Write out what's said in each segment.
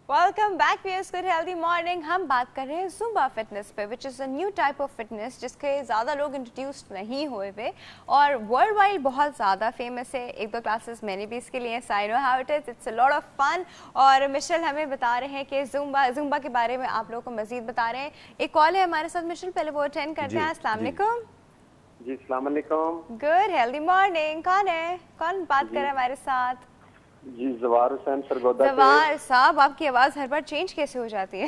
Welcome back viewers, good healthy morning. हम बात कर रहे हैं ज़ुम्बा फिटनेस पे, which is a new type of fitness जिसके ज़्यादा लोग इंट्रोड्यूस नहीं हुए हुए और वर्ल्ड वाइड बहुत ज़्यादा फेमस है। एक दो क्लासेस मैंने भी इसके लिए, I know how it is, it's a lot of fun. और मिशेल हमें बता रहे हैं कि ज़ुम्बा के बारे में आप लोगों को मज़ीद बता रहे हैं। एक कॉल है हमारे साथ मिशेल, पहले वो अटेंड करते हैं। अस्सलाम वालेकुम। जी अस्सलाम वालेकुम। Good healthy morning. कौन है, कौन बात कर रहा है हमारे साथ? जी जवार हुसैन सरगोदा से। जवार साहब, आपकी आवाज हर बार चेंज कैसे हो जाती है?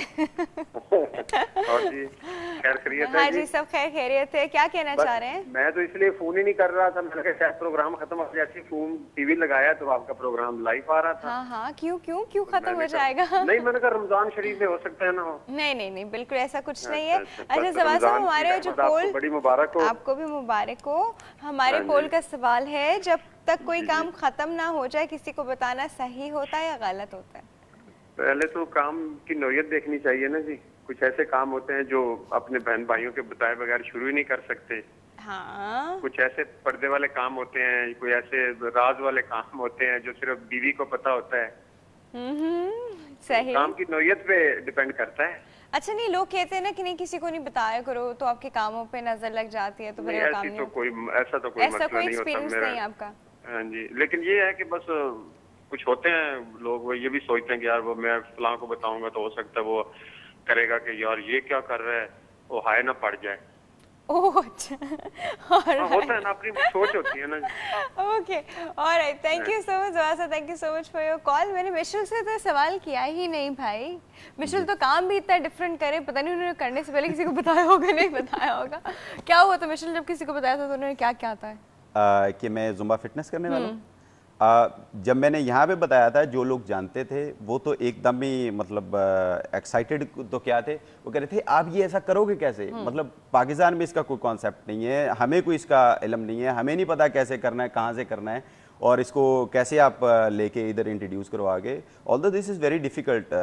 और जी खैर खैरियत है? हाँ जी, सब खैर खैरियत है। क्या कहना चाह रहे हैं? मैं तो इसलिए फोन ही नहीं कर रहा था, मैंने कहा शायद प्रोग्राम खत्म हो गया। जैसे फोन टीवी लगाया तो आपका प्रोग्राम लाइव आ रहा था। हाँ हाँ, क्यों क्यों क्यों खत्म हो जाएगा? नहीं, मैंने कहा रमजान शरीफ में हो सकता है ना हो। नहीं नहीं नहीं, बिल्कुल ऐसा कुछ नहीं है। अच्छा जवार साहब, हमारे जो पोल, बड़ी मुबारक हो। आपको भी मुबारक हो। हमारे पोल का सवाल है, जब तक कोई काम खत्म ना हो जाए किसी को बताना सही होता है या गलत होता है? पहले तो काम की नौयत देखनी चाहिए ना जी। कुछ ऐसे काम होते हैं जो अपने बहन भाइयों के बताए बगैर शुरू ही नहीं कर सकते। हाँ। कुछ ऐसे पर्दे वाले काम होते हैं, कोई ऐसे राज वाले काम होते हैं जो सिर्फ बीवी को पता होता है। सही। काम की नौयत पे डिपेंड करता है। अच्छा, नहीं लोग कहते हैं ना कि नहीं किसी को नहीं बताया करो तो आपके कामों पे नजर लग जाती है, तो फिर काम नहीं। ऐसा तो कोई मसला नहीं होता मेरा। नहीं आपका? हाँ जी, लेकिन ये है कि बस कुछ होते हैं लोग वो ये भी सोचते हैं कि यार वो मैं फलां को बताऊंगा तो हो सकता है वो करेगा कि यार ये क्या कर रहा है, वो हाय ना पड़ जाए। ओह अच्छा, होता है ना, अपनी सोच होती है ना। Okay, alright, thank you so much जवासा, thank you so much for your call. मैंने मिशेल से तो सवाल किया ही नहीं भाई। मिशेल तो काम भी इतना डिफरेंट करे, पता नहीं उन्होंने करने से पहले किसी को बताया होगा नहीं बताया होगा। क्या हुआ था मिशेल, जब किसी को बताया था तो उन्होंने क्या क्या था? कि मैं ज़ुम्बा फिटनेस करने वाला हूँ। जब मैंने यहाँ पे बताया था, जो लोग जानते थे वो तो एकदम ही मतलब एक्साइटेड तो क्या थे, वो कह रहे थे आप ये ऐसा करोगे कैसे? मतलब पाकिस्तान में इसका कोई कॉन्सेप्ट नहीं है, हमें कोई इसका इल्म नहीं है, हमें नहीं पता कैसे करना है, कहाँ से करना है और इसको कैसे आप लेके इधर इंट्रोड्यूस करवाओगे। Although this is very difficult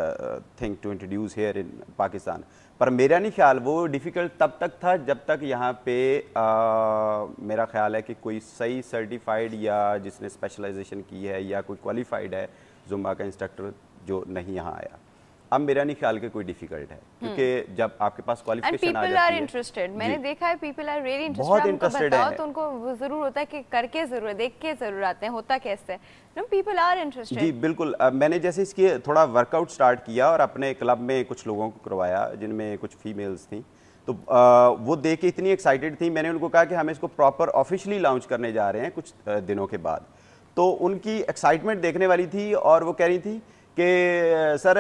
thing to introduce here in Pakistan. पर मेरा नहीं ख्याल वो डिफ़िकल्ट तब तक था जब तक यहाँ पे मेरा ख्याल है कि कोई सही सर्टिफाइड या जिसने स्पेशलाइजेशन की है या कोई क्वालिफाइड है ज़ुम्बा का इंस्ट्रक्टर जो नहीं यहाँ आया। अब मेरा नहीं ख्याल कि कोई डिफिकल्ट है, क्योंकि जब आपके पास क्वालिफिकेशन आ जाती है। इंटरेस्टेड, मैंने देखा है पीपल आर रियली इंटरेस्टेड। बहुत इंटरेस्टेड है तो उनको जरूर होता है कि करके जरूर देख के जरूर आते हैं होता कैसे। No people are interested. जी बिल्कुल। मैंने जैसे इसके थोड़ा वर्कआउट स्टार्ट किया और अपने क्लब में कुछ लोगों को करवाया जिनमें कुछ फीमेल्स थी, तो वो देख के इतनी एक्साइटेड थी। मैंने उनको कहा कि हम इसको प्रॉपर ऑफिशियली लॉन्च करने जा रहे हैं कुछ दिनों के बाद। तो उनकी एक्साइटमेंट देखने वाली थी और वो कह रही थी कि सर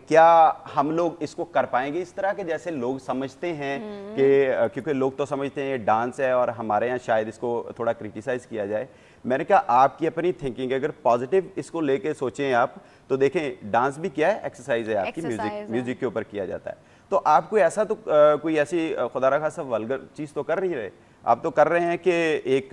क्या हम लोग इसको कर पाएंगे इस तरह के जैसे लोग समझते हैं कि क्योंकि लोग तो समझते हैं ये डांस है और हमारे यहाँ शायद इसको थोड़ा क्रिटिसाइज़ किया जाए। मैंने कहा आपकी अपनी थिंकिंग, अगर पॉजिटिव इसको लेके सोचें आप तो देखें डांस भी क्या है, एक्सरसाइज है आपकी, म्यूजिक के ऊपर किया जाता है। तो आप कोई ऐसा तो कोई ऐसी खुदा रखा सब वल्गर चीज़ तो कर नहीं रहे, आप तो कर रहे हैं कि एक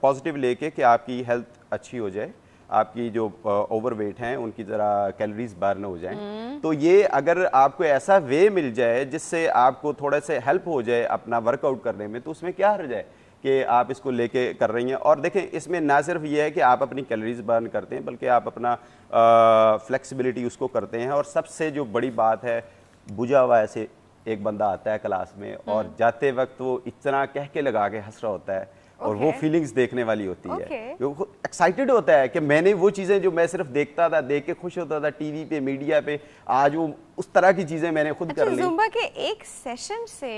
पॉजिटिव लेके कि आपकी हेल्थ अच्छी हो जाए, आपकी जो ओवरवेट हैं उनकी ज़रा कैलोरीज बर्न हो जाएं। तो ये अगर आपको ऐसा वे मिल जाए जिससे आपको थोड़ा से हेल्प हो जाए अपना वर्कआउट करने में, तो उसमें क्या हर्ज है कि आप इसको लेके कर रही हैं। और देखें इसमें ना सिर्फ ये है कि आप अपनी कैलोरीज बर्न करते हैं बल्कि आप अपना फ्लेक्सिबिलिटी उसको करते हैं। और सबसे जो बड़ी बात है, बुझा हुआ ऐसे एक बंदा आता है क्लास में और जाते वक्त वो इतना कह के लगा के हंस रहा होता है और वो फीलिंग्स देखने वाली होती है। वो एक्साइटेड होता है कि मैंने वो चीज़ें जो मैं सिर्फ देखता था, देख के खुश होता था टीवी पे मीडिया पे, आज वो उस तरह की चीज़ें मैंने खुद कर ली। ज़ुम्बा के एक सेशन से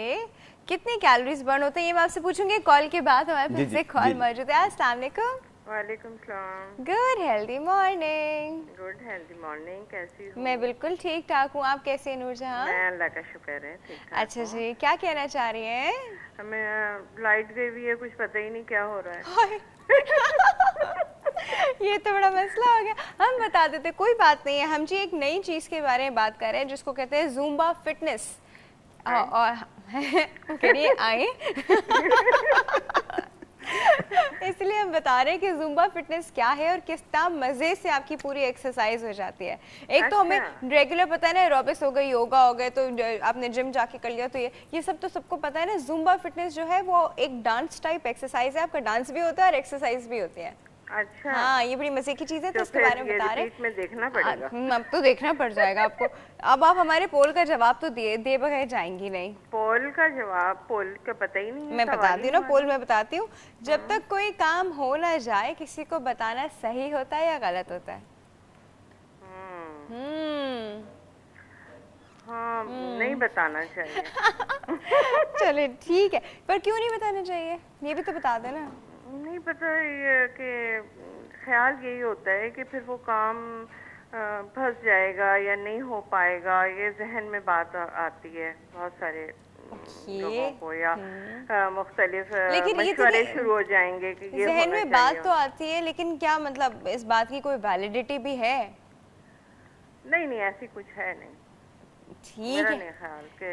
कितनी कैलोरीज बर्न होते हैं ये मैं आपसे पूछूंगी कॉल के बाद। हमारे पास एक कॉल मौजूद है। अस्सलाम वालेकुम। वालेकुम सलाम। Good healthy morning. Good healthy morning, कैसी हो? मैं बिल्कुल ठीक ठाक हूँ, आप कैसे हैं नूरजहां? मैं अल्लाह का शुक्र है ठीक ठाक। अच्छा जी, क्या कहना चाह रही हैं? हमें लाइट गई हुई है, कुछ पता ही नहीं क्या हो रहा है। ये तो बड़ा मसला हो गया। हम बता देते, कोई बात नहीं है। हम जी एक नई चीज के बारे में बात कर रहे हैं जिसको कहते हैं ज़ुम्बा फिटनेस। और करिए आए इसलिए हम बता रहे हैं कि ज़ुम्बा फिटनेस क्या है और किस तरह मजे से आपकी पूरी एक्सरसाइज हो जाती है। एक तो हमें रेगुलर पता है ना, एरोबिक्स हो गई, योगा हो गए, तो आपने जिम जाके कर लिया, तो ये सब तो सबको पता है ना। ज़ुम्बा फिटनेस जो है वो एक डांस टाइप एक्सरसाइज है, आपका डांस भी होता है और एक्सरसाइज भी होती है। अच्छा। हाँ, ये बड़ी मजे की चीज है, तो इसके बारे में बता रहे हैं। में देखना पड़ेगा। अब तो देखना पड़ जाएगा आपको। अब आप हमारे पोल का जवाब तो दे बगैर जाएंगी नहीं। पोल का जवाब, पोल का पता ही नहीं है। मैं बताती हूँ ना, पोल में बताती हूँ। जब तक कोई काम हो ना जाए, किसी को बताना सही होता है या गलत होता है? हाँ, नहीं बताना चाहिए। चले ठीक है, पर क्यों नहीं बताना चाहिए, ये भी तो बता देना। नहीं पता, ये कि ख्याल यही होता है कि फिर वो काम फंस जाएगा या नहीं हो पाएगा, ये जहन में बात आती है बहुत सारे लोगों को, या मुख्तलिफ मशवरे शुरू हो जाएंगे कि ये जहन में बात तो आती है, लेकिन क्या मतलब इस बात की कोई वैलिडिटी भी है? नहीं, ऐसी कुछ है नहीं। ठीक मेरा है। नहीं ख्याल कि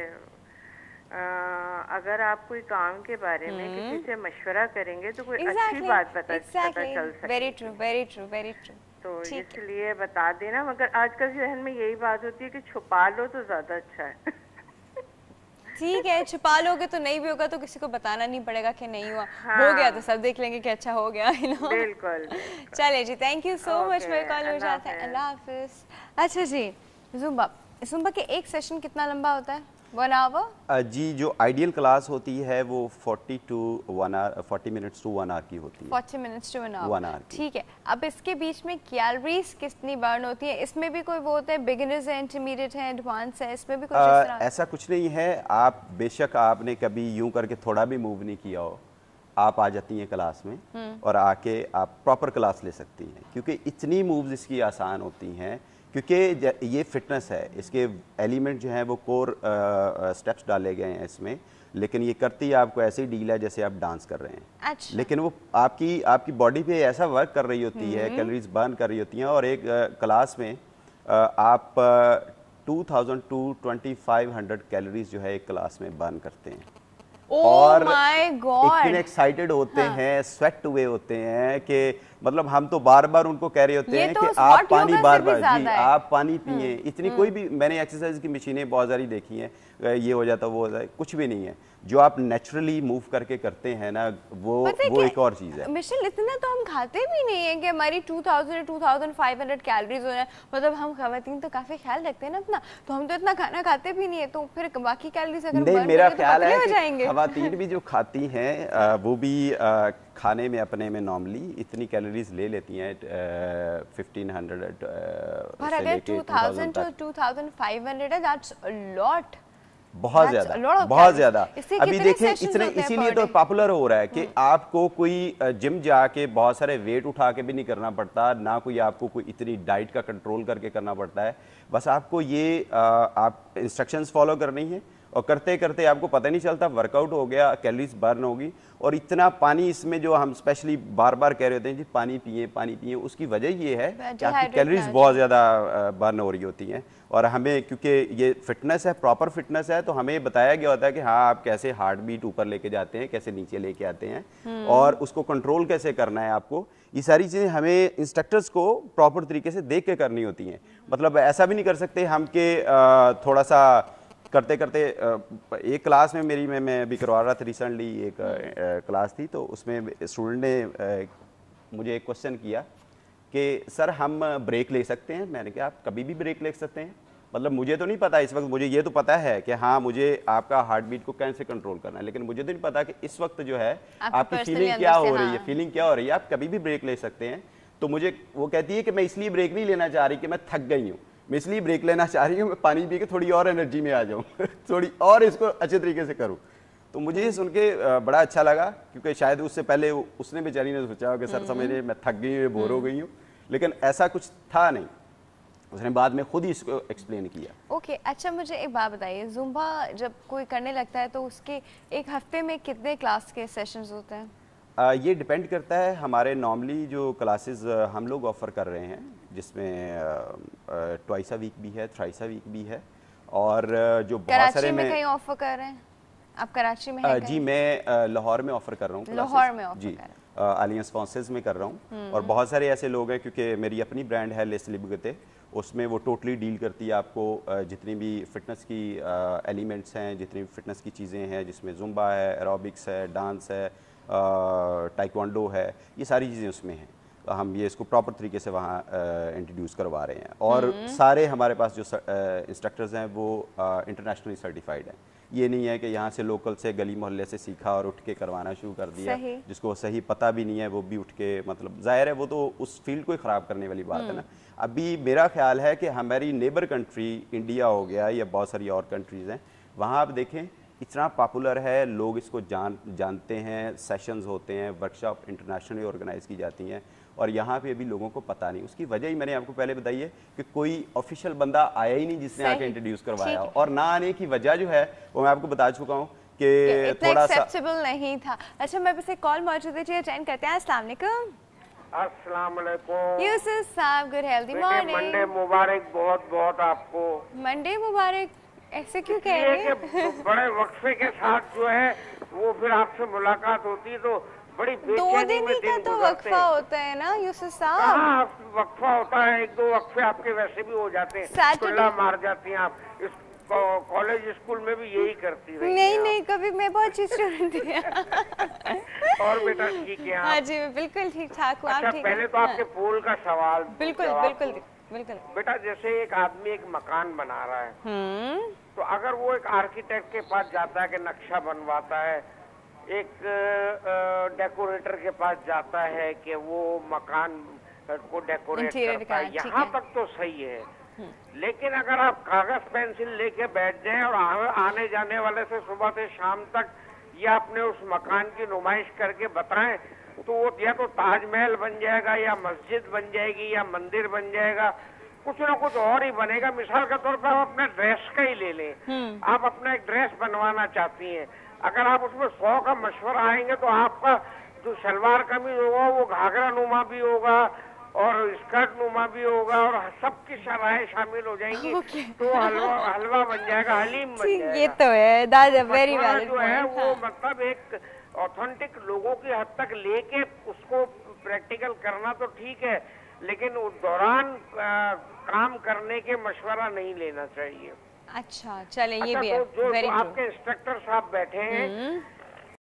अगर आप कोई काम के बारे में किसी से मशवरा करेंगे तो कोई अच्छी बात पता चल सकती है। Very true, very true, very true. तो इसलिए बता देना, मगर आजकल जहन में यही बात होती है कि छुपा लो तो ज्यादा अच्छा है। ठीक है, छुपा लोगे तो नहीं भी होगा तो किसी को बताना नहीं पड़ेगा कि नहीं हुआ। हो गया तो सब देख लेंगे कि अच्छा हो गया, है ना? बिल्कुल। चले जी, थैंक यू सो मच। मेरे कॉल हो जाता है। अल्लाह हाफिज। अच्छा जी, जुम्बा के एक सेशन कितना लंबा होता है? 1 आवर? जी, जो आइडियल क्लास होती है वो 40 to 1 hour, 40 minutes to 1 hour की होती है। 40 मिनट्स टू 1 hour। 1 hour की। ठीक है। अब इसके बीच में कैलोरीज कितनी बर्न होती है? इसमें भी कोई वो होता है, बिगिनर्स है, इंटरमीडिएट है, एडवांस है, इसमें भी कुछ इस तरह? ऐसा कुछ नहीं है। आप बेशक आपने कभी यूं करके थोड़ा भी मूव नहीं किया हो, आप आ जाती हैं क्लास में और आके आप प्रॉपर क्लास ले सकती हैं, क्योंकि इतनी मूव्स इसकी आसान होती हैं, क्योंकि ये फिटनेस है। इसके एलिमेंट जो हैं वो कोर स्टेप्स डाले गए हैं इसमें, लेकिन ये करती आपको ऐसे डील है जैसे आप डांस कर रहे हैं। अच्छा। लेकिन वो आपकी बॉडी पे ऐसा वर्क कर रही होती है, कैलोरीज बर्न कर रही होती हैं, और एक क्लास में आप 2000 to 2500 कैलोरीज जो है एक क्लास में बर्न करते हैं। और इतने एक्साइटेड होते हैं, स्वेट हुए होते हैं कि मतलब हम तो बार बार उनको कह रहे होते हैं कि आप पानी बार जी आप पानी पिए। इतनी कोई भी, मैंने एक्सरसाइज की मशीनें बहुत सारी देखी हैं, ये हो जाता वो हो जाता, कुछ भी नहीं है। जो आप नेचुरली मूव करके करते हैं ना, वो एक और चीज है। मिशेल, इतना तो हम खाते भी नहीं है कि हमारी 2000 2500 कैलोरीज हो जाए। मतलब हम खवातीन तो काफी ख्याल रखते हैं ना अपना, तो हम तो इतना खाना खाते भी नहीं है, तो फिर बाकी कैलोरीज अगर नहीं, मेरा ख्याल है कि खवातीन भी जो खाती हैं वो भी खाने में अपने में नॉर्मली इतनी कैलोरीज ले लेती हैं 1500 पर अगर 2000 to 2500 है, दैट्स अ लॉट, बहुत ज्यादा। अभी देखें इसीलिए तो पॉपुलर हो रहा है कि आपको कोई जिम जाके बहुत सारे वेट उठा के भी नहीं करना पड़ता, ना कोई आपको कोई इतनी डाइट का कंट्रोल करके करना पड़ता है। बस आपको ये आप इंस्ट्रक्शंस फॉलो करनी है, और करते करते आपको पता नहीं चलता, वर्कआउट हो गया, कैलोरीज बर्न होगी। और इतना पानी इसमें, जो हम स्पेशली बार बार कह रहे होते हैं जी पानी पिए, उसकी वजह ये है कि आपकी कैलोरीज बहुत ज़्यादा बर्न हो रही होती हैं। और हमें, क्योंकि ये फिटनेस है, प्रॉपर फिटनेस है, तो हमें बताया गया होता है कि हाँ आप कैसे हार्ट बीट ऊपर लेके जाते हैं, कैसे नीचे लेके आते हैं, और उसको कंट्रोल कैसे करना है आपको। ये सारी चीज़ें हमें इंस्ट्रक्टर्स को प्रॉपर तरीके से देख के करनी होती हैं। मतलब ऐसा भी नहीं कर सकते हम कि थोड़ा सा करते करते एक क्लास में मैं अभी करवा रहा था रिसेंटली, एक क्लास थी, तो उसमें स्टूडेंट ने मुझे एक क्वेश्चन किया कि सर हम ब्रेक ले सकते हैं? मैंने कहा आप कभी भी ब्रेक ले सकते हैं। मतलब मुझे तो नहीं पता इस वक्त, मुझे ये तो पता है कि हाँ मुझे आपका हार्ट बीट को कैसे कंट्रोल करना है, लेकिन मुझे तो नहीं पता कि इस वक्त जो है आपकी फीलिंग क्या हो रही है, फीलिंग क्या हो रही है, आप कभी भी ब्रेक ले सकते हैं। तो मुझे वो कहती है कि मैं इसलिए ब्रेक नहीं लेना चाह रही कि मैं थक गई हूँ, मैं इसलिए ब्रेक लेना चाह रही हूँ मैं पानी पी के थोड़ी और एनर्जी में आ जाऊँ थोड़ी और इसको अच्छे तरीके से करूँ। तो मुझे ये सुन के बड़ा अच्छा लगा, क्योंकि शायद उससे पहले उसने बेचारी ने सोचा कि सर समझे मैं थक गई हूँ, बोर हो गई हूँ, लेकिन ऐसा कुछ था नहीं। उसने बाद में खुद ही इसको एक्सप्लेन किया। ओके, अच्छा मुझे एक बात बताइए, जुम्बा जब कोई करने लगता है तो उसके एक हफ्ते में कितने क्लास के सेशंस होते हैं? ये डिपेंड करता है। हमारे नॉर्मली जो क्लासेस हम लोग ऑफ़र कर रहे हैं, जिसमें ट्वाइस अ वीक भी है, थ्राइस अ वीक भी है, और जो बहुत सारे में कहीं ऑफर कर रहे हैं? आप कराची में हैं? जी मैं लाहौर में ऑफ़र कर रहा हूँ। लाहौर में ऑफर जी आलियंस स्पॉन्सर्स में कर रहा हूँ। और बहुत सारे ऐसे लोग हैं, क्योंकि मेरी अपनी ब्रांड है लेस्ली बुगते, उसमें वो टोटली डील करती है आपको जितनी भी फिटनेस की एलिमेंट्स हैं, जितनी भी फिटनेस की चीज़ें हैं, जिसमें जुम्बा है, एरोबिक्स है, डांस है, टाइक्वांडो है, ये सारी चीज़ें उसमें हैं। तो हम ये इसको प्रॉपर तरीके से वहाँ इंट्रोड्यूस करवा रहे हैं। और सारे हमारे पास जो इंस्ट्रक्टर्स हैं वो इंटरनेशनली सर्टिफाइड हैं। ये नहीं है कि यहाँ से लोकल से गली मोहल्ले से सीखा और उठ के करवाना शुरू कर दिया, जिसको सही पता भी नहीं है वो भी उठ के, मतलब जाहिर है वो तो उस फील्ड को ही ख़राब करने वाली बात है ना। अभी मेरा ख्याल है कि हमारी नेबर कंट्री इंडिया हो गया या बहुत सारी और कंट्रीज़ हैं, वहाँ आप देखें इतना पॉपुलर है, लोग इसको जानते हैं, सेशंस होते हैं, वर्कशॉप इंटरनेशनली ऑर्गेनाइज की जाती हैं, और यहाँ पे अभी लोगों को पता नहीं। उसकी वजह ही मैंने आपको पहले बताई है कि कोई ऑफिशियल बंदा आया ही नहीं जिसने आके इंट्रोड्यूस करवाया, और ना आने की वजह जो है वो मैं आपको बता चुका हूँ कि थोड़ा सा एक्सेप्टेबल नहीं था। अच्छा, मेरे पास एक कॉल मौजूद है जी, अटेंड करते हैं। अस्सलाम वालेकुम। अस्सलाम वालेकुम यूसुफ साहब, गुड हेल्दी मॉर्निंग। मंडे मुबारक बहुत बहुत आपको। मंडे मुबारक ऐसे क्यों कह रहे हैं? बड़े वक्फे के साथ जो है वो फिर आपसे मुलाकात होती है तो बड़ी 2 दिन ही का तो वक्फा होता है ना यूसुफ साहब। हाँ, वक्फा होता है, 1-2 वक्फे आपके वैसे भी हो जाते हैं, खुला मार जाती हैं आप। इस कॉलेज स्कूल में भी यही करती रही। नहीं, कभी मैं बहुत अच्छी स्टूडेंट थी। और बेटा ठीक है? हाँ जी, बिल्कुल ठीक ठाक हूँ। अच्छा, पहले तो आपके पोल का सवाल। बिल्कुल। बेटा, जैसे एक आदमी एक मकान बना रहा है, तो अगर वो एक आर्किटेक्ट के पास जाता है कि नक्शा बनवाता है, एक डेकोरेटर के पास जाता है कि वो मकान को डेकोरेट करता है, यहाँ तक तो सही है। लेकिन अगर आप कागज पेंसिल लेके बैठ जाएं और आने जाने वाले से सुबह से शाम तक या अपने उस मकान की नुमाइश करके बताएं, तो वो या तो ताजमहल बन जाएगा या मस्जिद बन जाएगी या मंदिर बन जाएगा, कुछ ना कुछ और ही बनेगा। मिसाल के तौर पर आप अपने ड्रेस का ही ले लें, आप अपना एक ड्रेस बनवाना चाहती हैं, अगर आप उसमें 100 का मशवरा आएंगे तो आपका जो शलवार कमीज होगा वो घाघरा नुमा भी होगा और स्कर्ट नुमा भी होगा और सबकी राहें शामिल हो जाएंगी, तो हलवा बन जाएगा, हलीम बन जाएगा। ये तो है, दैट्स अ वेरी वैलिड जो है वो मतलब एक ऑथेंटिक लोगों की हद तक लेके उसको प्रैक्टिकल करना तो ठीक है, लेकिन उस दौरान काम करने के मशवरा नहीं लेना चाहिए। अच्छा, चले ये भी है। जो आपके इंस्ट्रक्टर साहब बैठे हैं